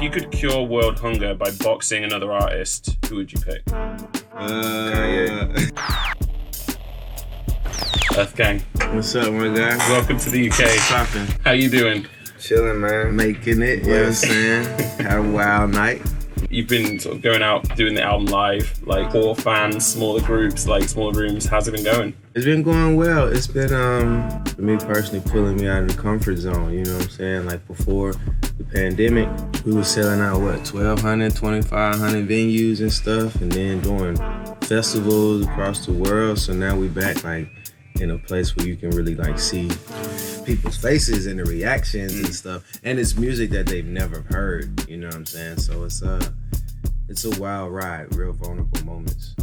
you could cure world hunger by boxing another artist, who would you pick? KANYE. EARTHGANG. What's up, my guy? Welcome to the UK. What's poppin'? How you doing? Chilling, man. Making it, you know what I'm saying? Had a wild night. You've been sort of going out doing the album live, like core fans, smaller groups, like smaller rooms. How's it been going? It's been going well. It's been, for me personally, pulling me out of the comfort zone, you know what I'm saying? Like before the pandemic, we were selling out, 1,200, 2,500 venues and stuff, and then doing festivals across the world. So now we back, like, in a place where you can really, like, see people's faces and the reactions and stuff. And it's music that they've never heard, you know what I'm saying? So it's a wild ride, real vulnerable moments.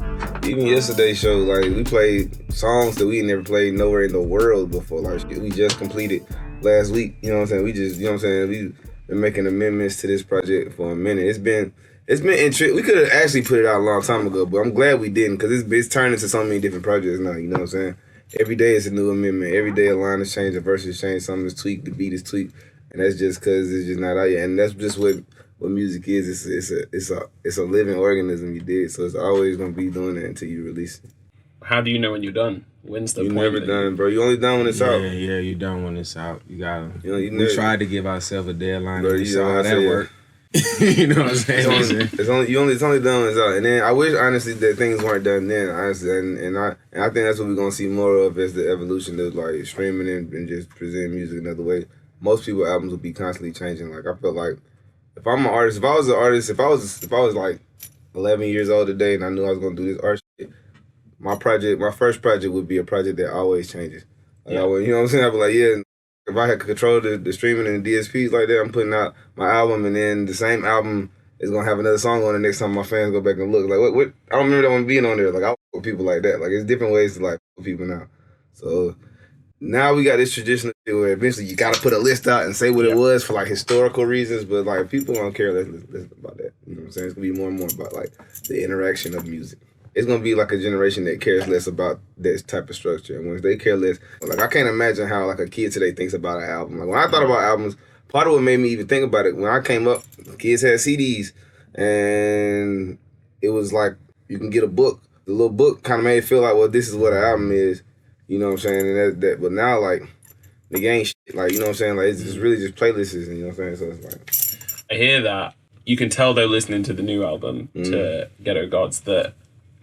Even yesterday's show, like, we played songs that we never played nowhere in the world before. Like, we just completed last week, you know what I'm saying? We just, you know what I'm saying? We've been making amendments to this project for a minute. It's been interesting. We could have actually put it out a long time ago, but I'm glad we didn't, because it's turned into so many different projects now, you know what I'm saying? Every day is a new amendment. Every day a line is changed, a verse is changed, something is tweaked, the beat is tweaked, and that's just because it's just not out yet. And that's just what music is. It's a living organism, you dig? So it's always gonna be doing that until you release it. How do you know when you're done? When's the point? You're never done, bro. You only done when it's out. Yeah, you're done when it's out. You gotta. You we tried to give ourselves a deadline, bro, and we saw how that worked. You know what I'm saying? It's only done when it's out. And then I wish honestly that things weren't done then, honestly. And I think that's what we're gonna see more of as the evolution of like streaming and just presenting music another way. Most people's albums will be constantly changing. Like I feel like if I'm an artist, if I was an artist, if I was like 11 years old today and I knew I was gonna do this art shit, my first project would be a project that always changes. Like you know what I'm saying? I'd be like, yeah. If I had control the streaming and the DSPs like that, I'm putting out my album, and then the same album is gonna have another song on it next time my fans go back and look. Like what I don't remember that one being on there. Like I work with people like that. Like it's different ways to like with people now. So now we got this traditional thing where eventually you gotta put a list out and say what it was for like historical reasons, but like people don't care less about that. You know what I'm saying? It's gonna be more and more about like the interaction of music. It's gonna be like a generation that cares less about this type of structure. And once they care less, like I can't imagine how like a kid today thinks about an album. Like when I thought about albums, part of what made me even think about it, when I came up, kids had CDs and it was like you can get a book. The little book kind of made it feel like, well, this is what an album is. You know what I'm saying? And that. But now like the ain't shit. Like, you know what I'm saying? Like it's really just playlists, and you know what I'm saying? So it's like I hear that. You can tell though listening to the new album to Ghetto Gods that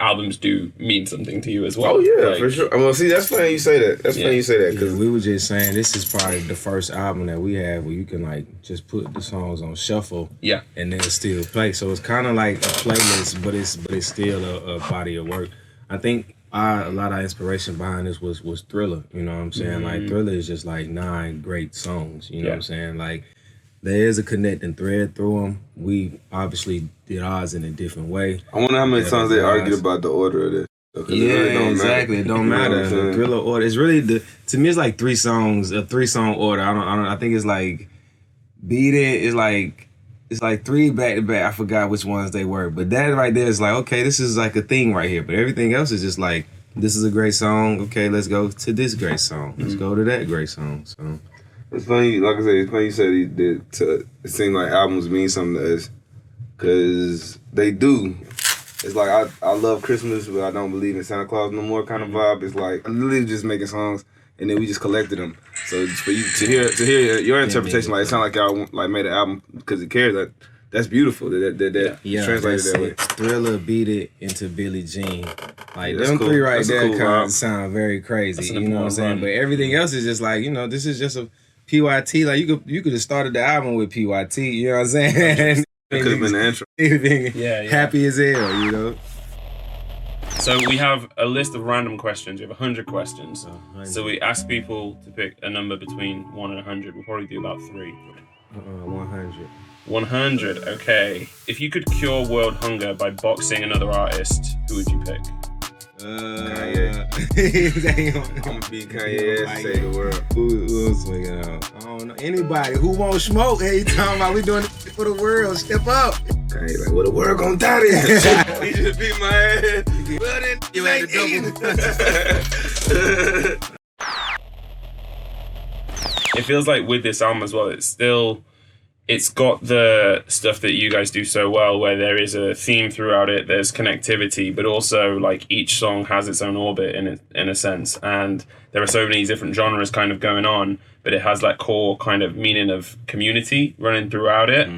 albums do mean something to you as well. Oh yeah, like, for sure. Well, see, that's funny you say that. That's funny you say that, because we were just saying this is probably the first album that we have where you can like just put the songs on shuffle, and then still play. So it's kind of like a playlist, but it's still a body of work. I think a lot of inspiration behind this was Thriller. You know what I'm saying? Like Thriller is just like 9 great songs. You know what I'm saying? Like there is a connecting thread through them. We obviously did ours in a different way. I wonder how many times they argued about the order of this. Yeah, really exactly. It don't matter. The Thriller order. It's really to me. It's like 3 songs, a 3-song order. I think it's like Beat It. It's like 3 back to back. I forgot which ones they were, but that right there is like, okay, this is like a thing right here. But everything else is just like, this is a great song. Okay, let's go to this great song. Let's go to that great song. So. It's funny, like I said, it's funny you said it seemed like albums mean something to us, because they do. It's like I love Christmas, but I don't believe in Santa Claus no more kind of vibe. It's like I'm literally just making songs, and then we just collected them. So for you to hear your interpretation, like it sounded like y'all like made an album because it cares. That's beautiful. That translated that way. Thriller, Beat It into Billie Jean. Like that's them cool. 3 right That's there cool kind of sound very crazy. You know what I'm saying? But everything else is just like, you know, this is just a PYT. Like you could have started the album with PYT. You know what I'm saying? It could have been the intro. Happy as hell, you know. So we have a list of random questions. We have 100 questions. So we ask people to pick a number between 1 and 100. We'll probably do about 3. 100. 100. Okay. If you could cure world hunger by boxing another artist, who would you pick? KANYE. I'm gonna beat KANYE ass to save the world. Who else swinging out? I don't know. Anybody who won't smoke? Hey, you talking about we doing it for the world? Step up. KANYE like, well, the world gonna die then. He just beat my ass. Well, then you had to double. It feels like with this album as well, it's still it's got the stuff that you guys do so well, where there is a theme throughout it, there's connectivity, but also like each song has its own orbit in a sense, and there are so many different genres kind of going on, but it has that core kind of meaning of community running throughout it.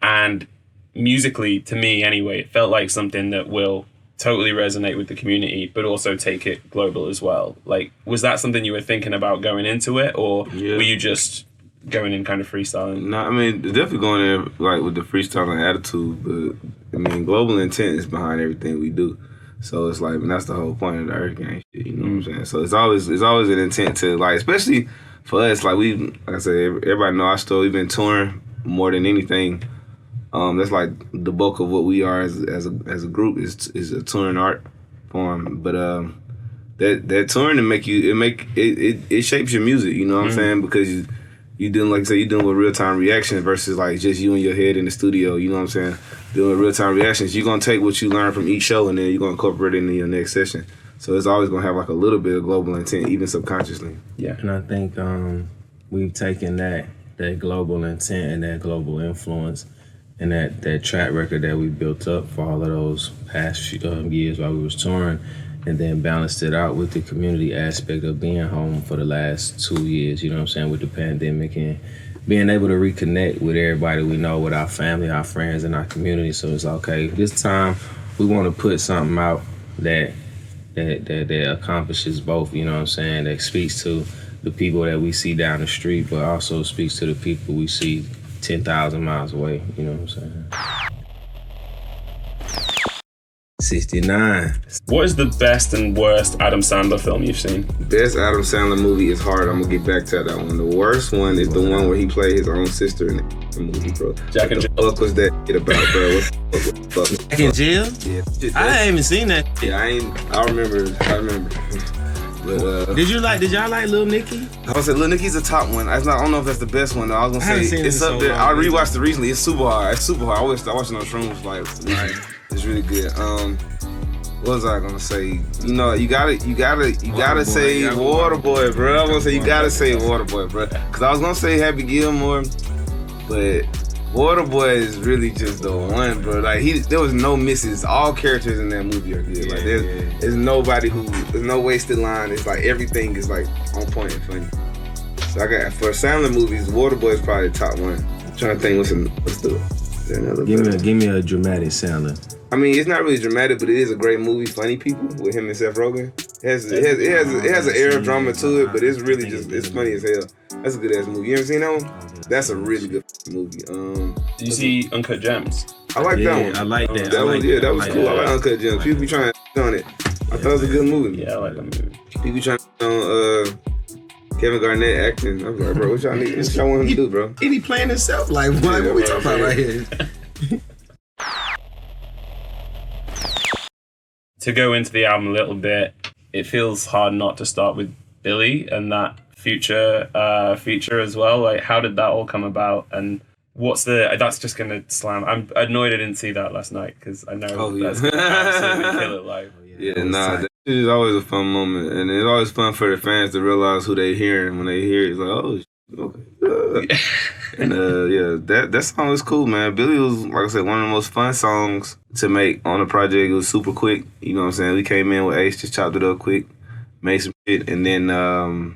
And musically, to me anyway, it felt like something that will totally resonate with the community, but also take it global as well. Like, was that something you were thinking about going into it, or were you just going in kind of freestyling? No, I mean, definitely going in like with the freestyling attitude, but I mean, global intent is behind everything we do. So it's like, and that's the whole point of the EARTHGANG shit, you know what I'm saying? So it's always an intent to, like, especially for us, like I said, everybody know our story. We've been touring more than anything. That's like the bulk of what we are as a group is a touring art form. But that touring it shapes your music, you know what I'm saying? Because you doing, like I said, you doing with real-time reactions versus like just you and your head in the studio, you know what I'm saying? Doing real-time reactions, you're gonna take what you learn from each show and then you're gonna incorporate it into your next session. So it's always gonna have like a little bit of global intent, even subconsciously. Yeah. And I think we've taken that global intent and that global influence and that track record that we built up for all of those past few, years while we was touring, and then balanced it out with the community aspect of being home for the last 2 years, you know what I'm saying, with the pandemic, and being able to reconnect with everybody we know, with our family, our friends, and our community. So it's okay, this time we want to put something out that accomplishes both, you know what I'm saying, that speaks to the people that we see down the street, but also speaks to the people we see 10,000 miles away, you know what I'm saying. 69. What is the best and worst Adam Sandler film you've seen? Best Adam Sandler movie is hard. I'm gonna get back to that one. The worst one is the one where he played his own sister in the movie, bro. Jack and Jill. What was that shit about, bro? Jack and Jill? Yeah. I ain't even seen that. Yeah, I remember. But, did y'all like Lil Nicky? I would say Lil Nicky's the top one. I don't know if that's the best one though. I was gonna say it's up there. I rewatched it recently. It's super hard. I watched it on shrooms like it's really good. What was I gonna say? You know, you gotta say Waterboy, bro. I was gonna say you gotta say Waterboy, bro. Cause I was gonna say Happy Gilmore, but Waterboy is really just the one, bro. Like there was no misses. All characters in that movie are good. Like there's nobody there's no wasted line. It's like everything is like on point and funny. So I got, for Sandler movies, Waterboy is probably the top one. I'm trying to think what's the give me a dramatic Sandler. I mean, it's not really dramatic, but it is a great movie. Funny People with him and Seth Rogen. It has an air of drama to it, but it's really it's funny as hell. That's a good ass movie. You ever seen that one? That's a really good movie. Did you see Uncut Gems? I like that one. I like that. That was cool. I like Uncut Gems. People be trying to on it. I thought it was a good movie. Yeah, I like that movie. People be trying to on Kevin Garnett acting. I was like, bro, what y'all need? What y'all want him to do, bro? And he playing himself like what we talking about right here? To go into the album a little bit, it feels hard not to start with Billy and that Future feature as well. Like, how did that all come about? And that's just gonna slam. I'm annoyed I didn't see that last night because I know that's gonna absolutely kill it live. That is always a fun moment, and it's always fun for the fans to realize who they hearing when they hear it. It's like, oh, okay. And that song was cool, man. Billy was, like I said, one of the most fun songs to make on the project. It was super quick, you know what I'm saying? We came in with Ace, just chopped it up quick, made some shit, and then, you know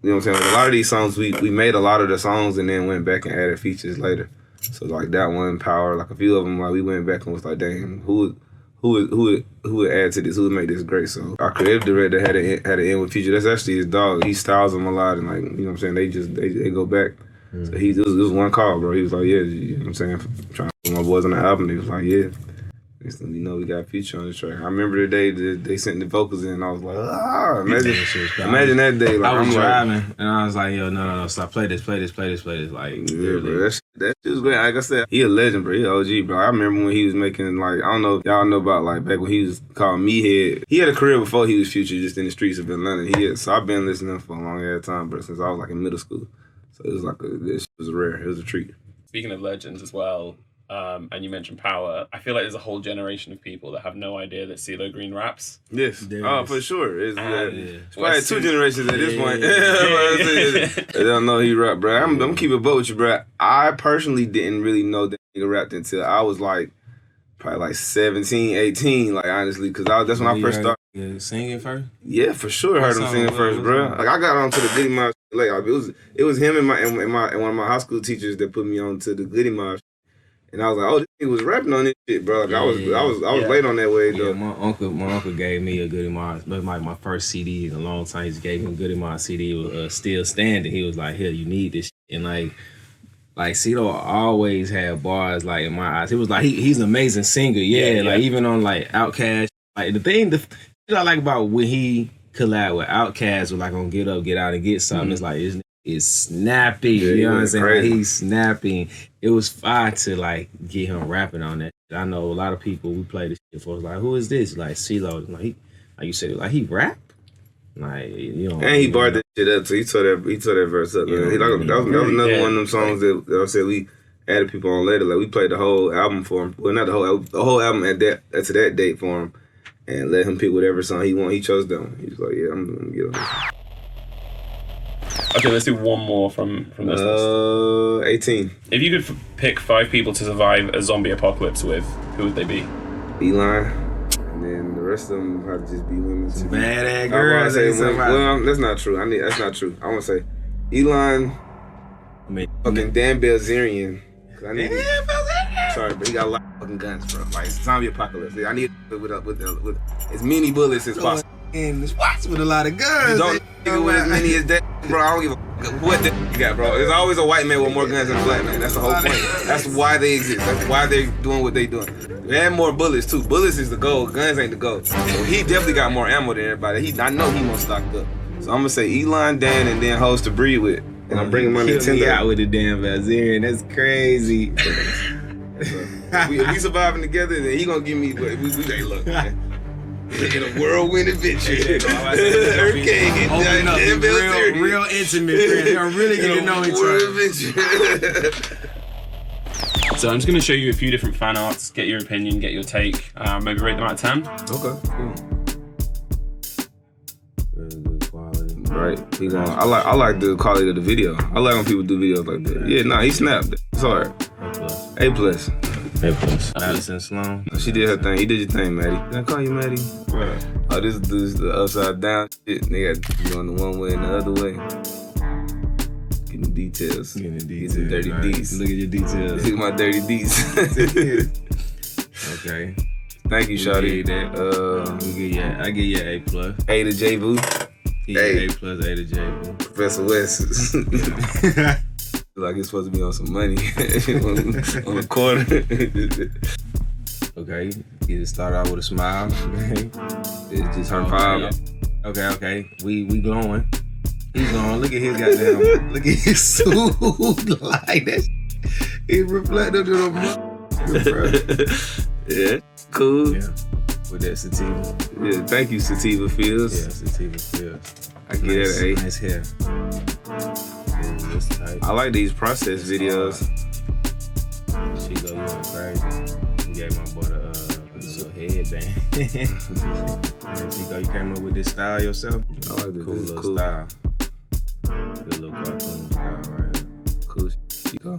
what I'm saying? Like, a lot of these songs, we made a lot of the songs and then went back and added features later. So like that one, Power, like a few of them, like we went back and was like, damn, who would add to this? Who would make this great? So our creative director had an end with Future. That's actually his dog. He styles them a lot, and like, you know what I'm saying? They go back. So it was one call, bro. He was like, yeah, you know what I'm saying? Trying to put my boys on the album. He was like, yeah. Next thing you know, we got Future on the track. I remember the day that they sent the vocals in, and I was like, imagine that day. Like, I was driving, and I was like, yo, no, stop, play this. Like, yeah, bro, that shit was great. Like I said, he a legend, bro. He a OG, bro. I remember when he was making, like, I don't know if y'all know about, like, back when he was called Meathead. He had a career before he was Future, just in the streets of Atlanta. So I've been listening for a long ass time, bro, since I was like in middle school. So it was like this was rare. It was a treat. Speaking of legends as well, and you mentioned Power, I feel like there's a whole generation of people that have no idea that CeeLo Green raps. Yes. For sure. It's probably two soon- generations at this point. They don't know he rap, bro. I'm gonna keep it boat with you, bro. I personally didn't really know that nigga rapped until I was like probably like 17, 18, like honestly, because that's when I first started. Yeah, singing first? Yeah, for sure. Heard him singing first, bro. Like I got onto the Goody Mob late. Like, it was him and one of my high school teachers that put me on to the Goody Mob. And I was like, oh, this nigga was rapping on this shit, bro. Like, I was late on that way, though. Yeah, my uncle gave me a Goody Mob. But my first CD in a long time. He just gave me a Goody Mob CD. It was Still Standing. He was like, here, you need this shit. And like CeeLo always had bars like in my eyes. He was like, he's an amazing singer. Yeah. Like even on like Outkast. Like the thing I like about when he collabed with Outkast or like on Get Up, Get Out and Get Something, it's like it's snappy. You know what I'm saying? Like, he's snapping. It was fire to like get him rapping on that. I know a lot of people we play this shit for. Like, who is this? Like CeeLo. Like you said, like he rap. Like and he barred that shit up. So he tore that verse up. Man. That was another one of them songs that I said we added people on later. Like we played the whole album for him. Well, not the whole album to that date for him, and let him pick whatever song he want. He chose them. He was like, yeah, I'm gonna get on this. Okay, let's do one more from this list. 18. If you could pick 5 people to survive a zombie apocalypse with, who would they be? Elon. And then the rest of them probably just be women. Badass girls. Well, that's not true. That's not true. I want to say Elon, fucking Dan Bilzerian. Sorry, but he got a lot of fucking guns, bro. Like zombie apocalypse. I need with as many bullets as possible. And the spots with a lot of guns. You don't nigga with as many as that, bro. I don't give a fuck what that you got, bro. There's always a white man with more guns than a black man. That's the whole point. That's why they exist. That's why they're doing what they doing. They have more bullets too. Bullets is the goal. Guns ain't the goal. So he definitely got more ammo than everybody. I know he more stocked up. So I'm gonna say Elon, Dan, and then host to breed with. And I'm bringing my Nintendo out with the damn Bilzerian. That's crazy. If we surviving together, then he gonna give me. We say, look, man. In a whirlwind adventure. Hurricane and real intimate friends. They're really getting to know each other. So I'm just going to show you a few different fan arts, get your opinion, get your take, maybe rate them out of 10. Okay, cool. Really good quality. Right. I like the quality of the video. I like when people do videos like that. Yeah, nah, he snapped. It's hard. A+. Madison, Sloan. She did her thing. You did your thing, Maddie. Can I call you Maddie? Right. Oh, this is the upside down shit. They got you going the one way and the other way. Getting details. Getting dirty D's. Look at your details. Look at my dirty D's. Okay. Thank you, shawty. I give you A+. A to J Boo. Yeah, A+, A to J Boo. Professor West. Like it's supposed to be on some money on the corner. Okay, you just start out with a smile. Okay, it's just her vibe. Okay, we glowing. He's glowing. Look at his goddamn. Look at his suit like that. He reflected on the. Yeah, cool. Yeah, with that Sativa. Yeah, thank you, Sativa Fieldz. Yeah, Sativa Fieldz. I get it, A. Nice hair. I like these process videos. She go, you went crazy. You gave my boy a little headband. She go, you came up with this style yourself? I like this. Cool little style. Good little cartoon style, right? Cool. She go.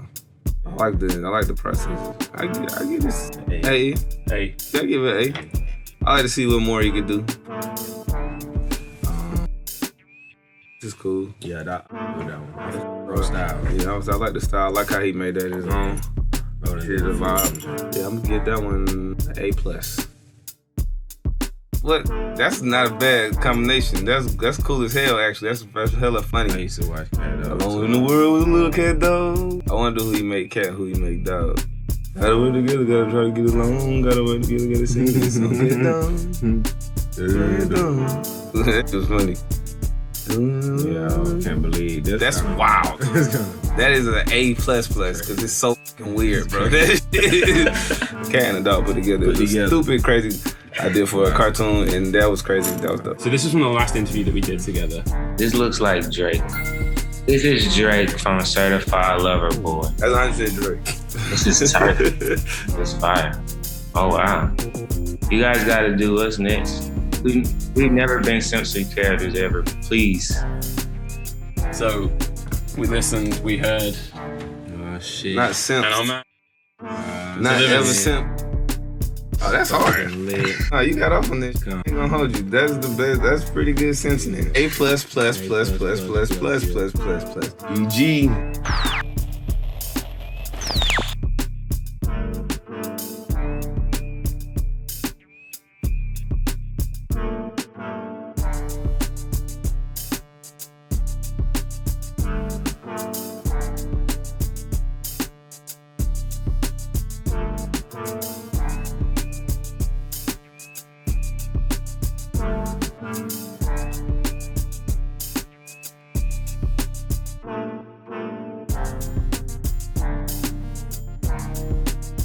I like the process. I give this A. I give it A. I like to see what more you could do. This is cool. Yeah, that one. Bro style. Yeah, I like the style. I like how he made that his own. Here's the vibe. Yeah, I'm gonna get that one A+. What? That's not a bad combination. That's cool as hell, actually. That's hella funny. I used to watch CatDog. Alone in the world with a little CatDog. I wonder who he make cat, who he make dog. Gotta work together, gotta try to get along. Gotta work together, gotta sing this song. CatDog. That was funny. Yeah, I can't believe this. That's wild. That is an A++ because it's so fucking weird, bro. That shit. Cat and a dog put together. It was stupid, crazy idea for a cartoon, and that was crazy. That was dope. So this is from the last interview that we did together. This looks like Drake. This is Drake from Certified Lover Boy. That's 100% Drake. This is tight. It's fire. Oh wow. You guys gotta do what's next. We've never been Simpson characters ever. Please. So we listened, we heard. Oh shit. Not simp. And I'm Not Delivery. ever simp. Oh, that's hard. Oh, you got off on this. I ain't gonna hold you. That's the best. That's pretty good Simpson. A plus plus plus plus plus plus plus plus plus. EG.